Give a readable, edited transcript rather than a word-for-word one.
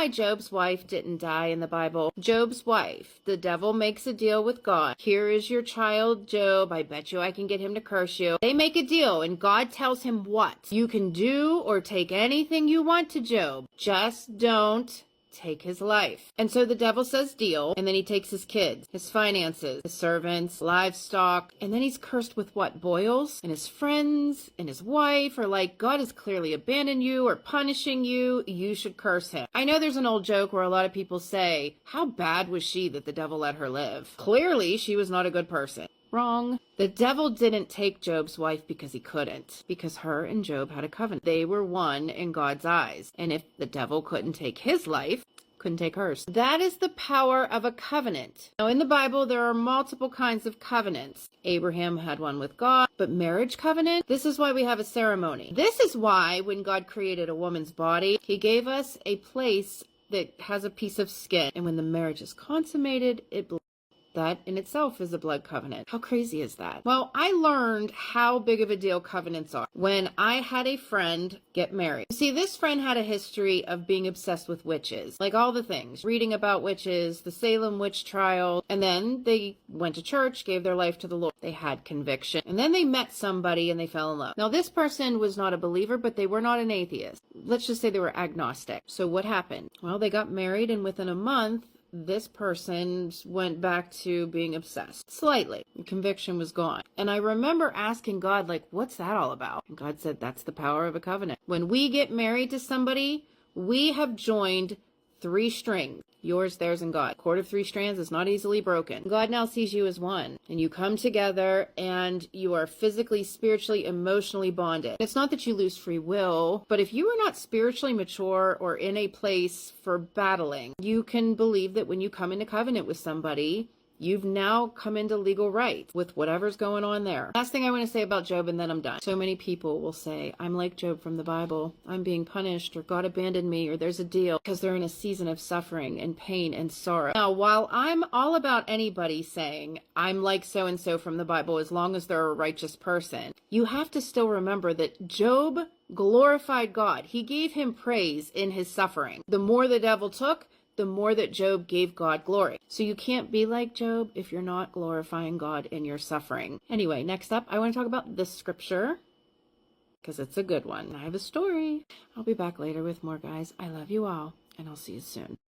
why Job's wife didn't die in the Bible? Job's wife, the devil makes a deal with God. Here is your child, Job. I bet you I can get him to curse you. They make a deal, and God tells him what? You can do or take anything you want to Job. Just don't take his life. And so the devil says deal, and then he takes his kids, his finances, his servants, livestock, and then he's cursed with what? Boils? And his friends and his wife are like, God has clearly abandoned you or punishing you. You should curse him. I know there's an old joke where a lot of people say, how bad was she that the devil let her live? Clearly, she was not a good person. Wrong. The devil didn't take Job's wife because he couldn't, because her and Job had a covenant. They were one in God's eyes. And if the devil couldn't take his life, couldn't take hers. That is the power of a covenant. Now, in the Bible, there are multiple kinds of covenants. Abraham had one with God, but marriage covenant, this is why we have a ceremony. This is why when God created a woman's body, he gave us a place that has a piece of skin. And when the marriage is consummated, it that in itself is a blood covenant. How crazy is that? Well, I learned how big of a deal covenants are when I had a friend get married. See, this friend had a history of being obsessed with witches, like all the things, reading about witches, the Salem witch trial, and then they went to church, gave their life to the Lord. They had conviction, and then they met somebody and they fell in love. Now, this person was not a believer, but they were not an atheist. Let's just say they were agnostic. So what happened? Well, they got married, and within a month, this person went back to being obsessed. Slightly. The conviction was gone. And I remember asking God, like, what's that all about? And God said, that's the power of a covenant. When we get married to somebody, we have joined 3 strings. Yours, theirs, and God. Cord of 3 strands is not easily broken. God now sees you as one. And you come together and you are physically, spiritually, emotionally bonded. It's not that you lose free will, but if you are not spiritually mature or in a place for battling, you can believe that when you come into covenant with somebody, you've now come into legal rights with whatever's going on there. Last thing I want to say about Job, and then I'm done. So many people will say, I'm like Job from the Bible. I'm being punished, or God abandoned me, or there's a deal, because they're in a season of suffering and pain and sorrow. Now, while I'm all about anybody saying, I'm like so-and-so from the Bible, as long as they're a righteous person, you have to still remember that Job glorified God. He gave him praise in his suffering. The more the devil took, the more that Job gave God glory. So you can't be like Job if you're not glorifying God in your suffering. Anyway, next up, I want to talk about this scripture because it's a good one. I have a story. I'll be back later with more, guys. I love you all, and I'll see you soon.